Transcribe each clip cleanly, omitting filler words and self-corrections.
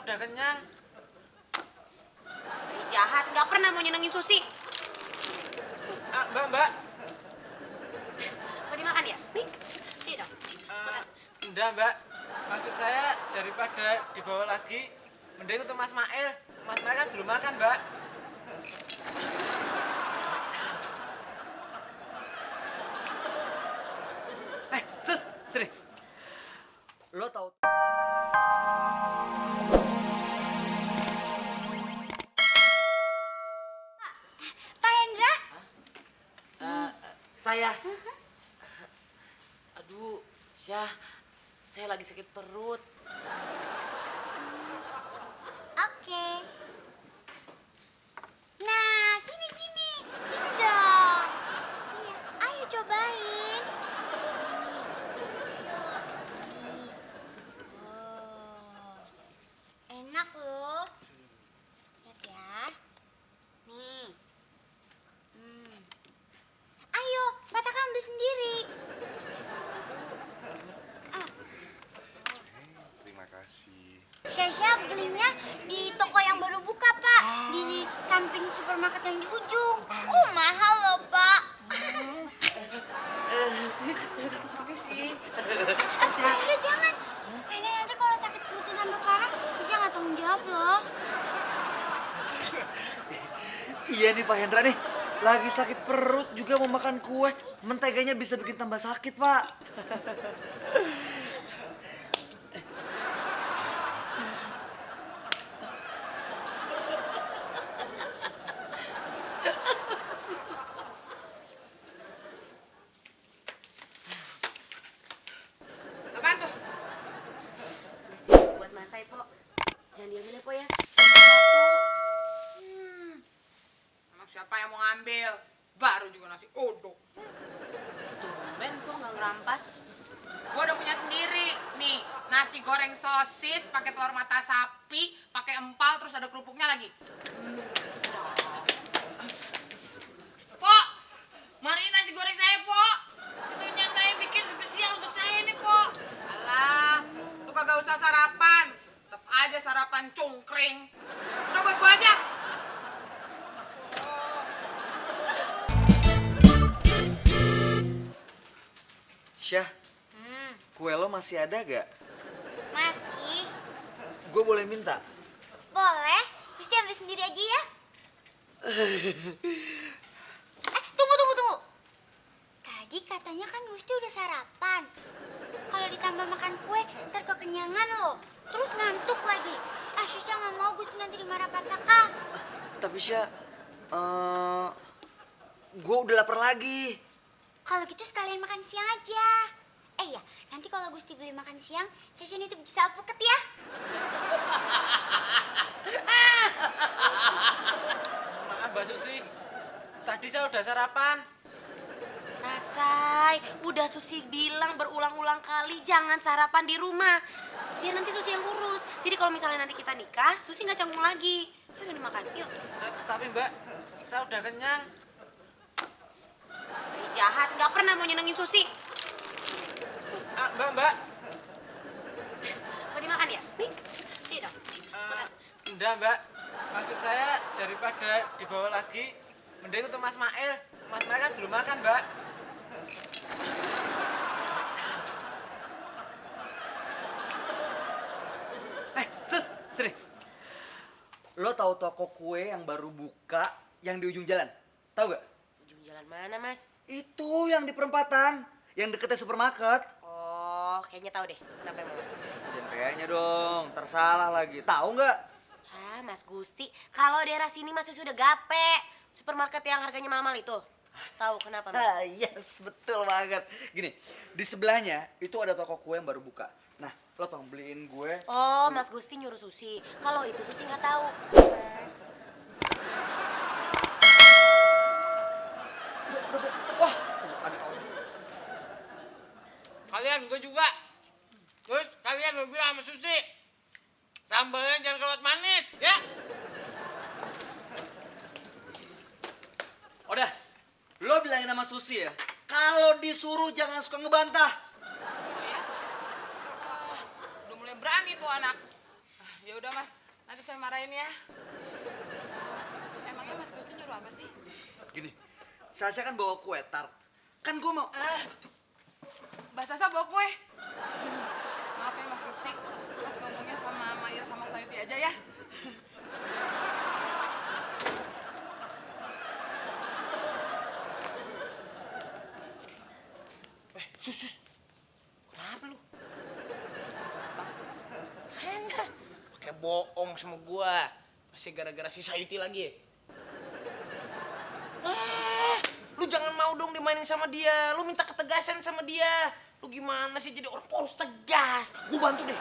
saya udah kenyang. Saya jahat, nggak pernah mau nyenengin Susi. Mbak. Mau dimakan ya? Nih, sini dong. Makan. Enggak, Mbak. Maksud saya daripada dibawa lagi, mending untuk Mas Mail. Mas Mail kan belum makan, Mbak. Sus, sini. Lo tahu Pak Hendra? Saya. Aduh, Syah, saya lagi sakit perut. Oke. Nah, sini dong. Iya, ayo cobain. Oh, enak loh. Lihat ya. Nih. Ayo, katakan ambil sendiri. Terima kasih. Syah belinya di toko yang baru buka, Pak. Di samping supermarket yang di ujung. Mahal loh, Pak. Makasih. Pak Hendra, jangan. Pak Hendra, nanti kalau sakit perutnya tambah parah, Syah nggak tanggung jawab loh. iya nih Pak Hendra nih. Lagi sakit perut juga mau makan kue. Menteganya bisa bikin tambah sakit, Pak. Apaan tuh? Nasi buat Mas Po. Jangan diambil ya, Po ya. Satu. Emang siapa yang mau ngambil? Baru juga nasi uduk. Tumben Po nggak ngerampas. Gua udah punya sendiri. Nih, nasi goreng sosis pakai telur mata sapi, pakai empal, terus ada kerupuknya lagi. Pok, mari nasi goreng saya, Pok. Itunya saya bikin spesial untuk saya nih, Pok. Alah, lu kagak usah sarapan. Tetep aja sarapan cungkring. Udah buat gua aja. Syah, kue lo masih ada gak? Masih? Gue boleh minta? Boleh. Gusti ambil sendiri aja ya. Tunggu. Tadi katanya kan Gusti udah sarapan. Kalau ditambah makan kue, ntar kekenyangan loh. Terus ngantuk lagi. Syah nggak mau Gusti nanti dimarah Pak Taka. Tapi Syah, gue udah lapar lagi. Kalau gitu sekalian makan siang aja. Ya, nanti kalau Gusti beli makan siang, saya nitip jus alpukat ya. Maaf, Mbak Susi. Tadi saya udah sarapan. Nasai, udah Susi bilang berulang-ulang kali jangan sarapan di rumah. Biar nanti Susi yang urus. Jadi kalau misalnya nanti kita nikah, Susi nggak canggung lagi. Yaudah dimakan, yuk. Tapi Mbak, saya udah kenyang. Saya jahat, nggak pernah mau nyenengin Susi. Mbak. Mau dimakan ya? Nih, sini dong. Makan. Enggak, Mbak. Maksud saya daripada dibawa lagi, mending untuk Mas Mail. Mas Mail kan belum makan, Mbak. Sus, sini. Lo tahu toko kue yang baru buka yang di ujung jalan? Tahu gak? Ujung jalan mana, Mas? Itu yang di perempatan, yang deketnya supermarket. Oh, kayaknya tahu deh. Kenapa emang, Mas? Jangan kayaknya dong, tersalah lagi. Tahu nggak? Mas Gusti, kalau daerah sini masih sudah gape. Supermarket yang harganya mahal-mahal itu. Tahu kenapa, Mas? Yes, betul banget. Gini, di sebelahnya itu ada toko kue yang baru buka. Nah, lo tolong beliin gue. Oh, Mas Gusti nyuruh Susi. Kalau itu Susi nggak tahu, Mas. Wah, ada Kalian, gue juga. Terus kalian lo bilang sama Susi, sambalnya jangan kelewat manis, ya? Udah, lo bilangin sama Susi ya, kalau disuruh jangan suka ngebantah. Udah mulai berani tuh anak. Ya udah Mas, nanti saya marahin ya. Emangnya Mas Gusti nyuruh apa sih? Gini, Sasha kan bawa kue tart. Kan gue mau... Mbak Sasa bawa kue. Maaf ya Mas Gusti, Mas ngomongnya sama Mail sama Sayuti aja ya. Sus. Kenapa lu? Enggak. Pakai bohong sama gua. Pasti gara-gara si Sayuti lagi. Lu jangan mau dong dimainin sama dia. Lu minta ketegasan sama dia. Lu gimana sih jadi orang tuh harus tegas. Gua bantu deh.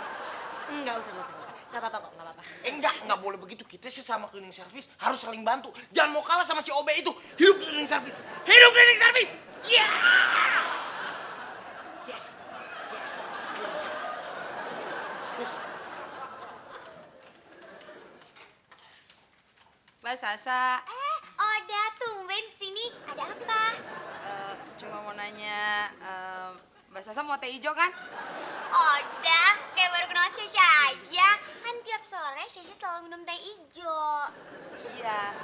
Enggak usah. Enggak apa-apa kok, enggak apa-apa. Enggak boleh begitu. Kita sesama cleaning service harus saling bantu. Jangan mau kalah sama si OB itu. Hidup cleaning service. Hidup cleaning service. Yeah! Mbak Sasa, Oda, tumben sini. Ada apa? cuma mau nanya, Mbak Sasa mau teh hijau kan? Oda, kayak baru kenal Syasha aja. Kan tiap sore Syasha selalu minum teh hijau. Iya,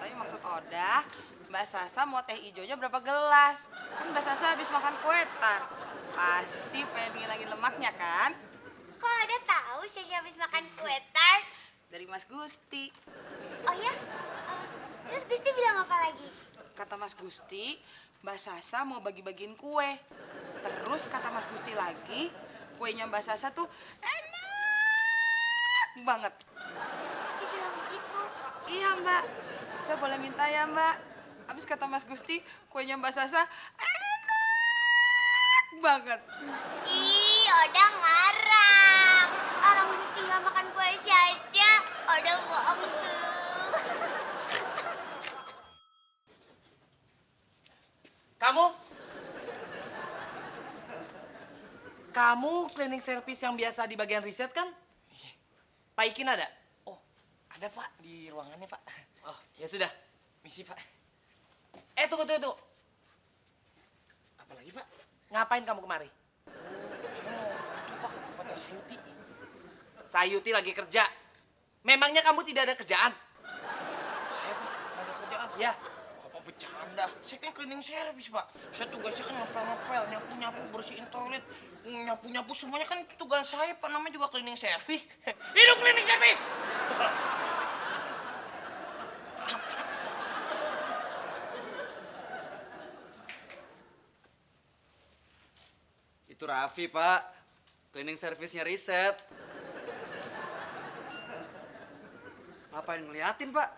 tapi maksud Oda, Mbak Sasa mau teh hijaunya berapa gelas? Kan Mbak Sasa habis makan kue tart. Pasti pengen ngilangin lemaknya kan? Kok Oda tahu Syasha habis makan kue tart? Dari Mas Gusti. Oh ya? Terus Gusti bilang apa lagi? Kata Mas Gusti, Mbak Sasa mau bagi-bagiin kue. Terus kata Mas Gusti lagi, kuenya Mbak Sasa tuh enak banget. Gusti bilang begitu. Iya Mbak, saya boleh minta ya Mbak. Habis kata Mas Gusti, kuenya Mbak Sasa enak banget. Ih, Oda ngarang. Orang Gusti nggak makan kue Syasha. Oda bohong tuh. Kamu cleaning service yang biasa di bagian riset kan? Pak Ikin ada? Oh, ada Pak di ruangannya Pak. Oh, ya sudah. Misi Pak. Tunggu. Apa lagi Pak? Ngapain kamu kemari? Saya mau itu Pak ke tempatnya Sayuti. Sayuti lagi kerja. Memangnya kamu tidak ada kerjaan? Saya Pak, nggak ada kerjaan. Ya. Apa bercanda? Saya kan cleaning service Pak. Saya tugasnya kan ngepel-ngepel, nyapu-nyapu, bersihin toilet, nyapu-nyapu semuanya kan itu tugas saya Pak. Namanya juga cleaning service. Hidup cleaning service! Itu Raffi, Pak. Cleaning service-nya riset. Ngapain ngeliatin, Pak?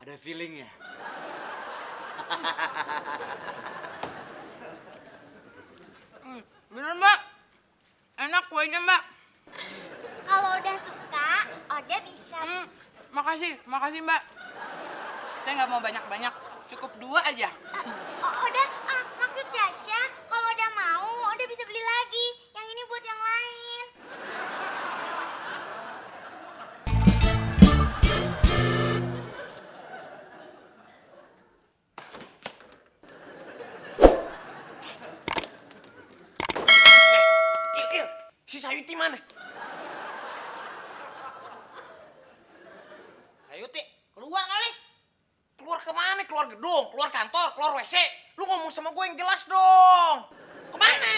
Ada feeling ya? Bener Mbak, enak kuenya Mbak. Kalau udah suka, Oda bisa. Makasih Mbak. Saya nggak mau banyak-banyak, cukup 2 aja. Oda, maksud Syasha, kalau Oda mau, Oda bisa beli lagi. Yang ini buat yang lain. Il, si Sayuti mana? Sayuti, keluar kali. Keluar kemana? Keluar gedung, keluar kantor, keluar WC. Lu ngomong sama gue yang jelas dong. Kemana?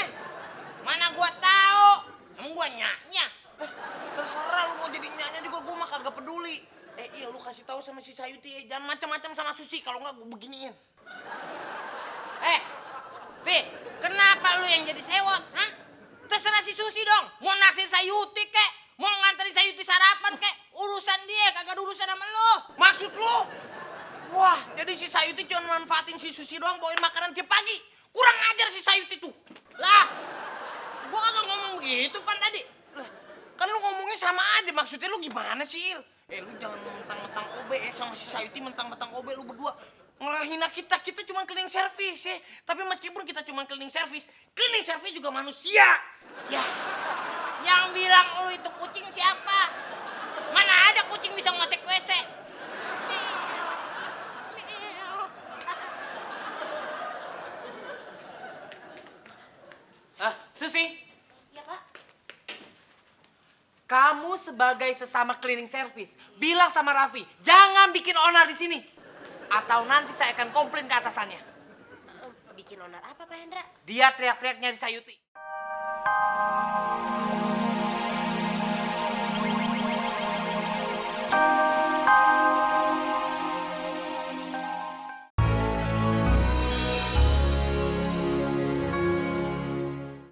Mana gua tahu? Emang gua nyanya? Terserah lu mau jadi nyanya juga gua mah kagak peduli. Iya lu kasih tahu sama si Sayuti, jangan macam-macam sama Susi kalau nggak gua beginiin. Pi, kenapa lu yang jadi sewot? Hah? Terserah si Susi dong. Mau naksir Sayuti kek, mau nganterin Sayuti sarapan kek, urusan dia kagak ada urusan sama lu. Maksud lu? Wah, jadi si Sayuti cuma manfaatin si Susi doang bawain makanan tiap pagi. Kurang ajar si Sayuti tuh. Lah, gua kagak ngomong begitu kan tadi. Lah, kan lu ngomongnya sama aja. Maksudnya lu gimana sih, Il? Lu jangan mentang-mentang OB sama si Sayuti mentang-mentang OB lu berdua. Ngelahina kita cuma cleaning service ya. Tapi meskipun kita cuma cleaning service juga manusia. Ya, yang bilang lu itu kucing siapa? Mana ada kucing bisa ngasek WC? Susi, Ya, Pak. Kamu sebagai sesama cleaning service, bilang sama Raffi, jangan bikin onar di sini. Atau nanti saya akan komplain ke atasannya. Bikin onar apa Pak Hendra? Dia teriak-teriak nyari Sayuti.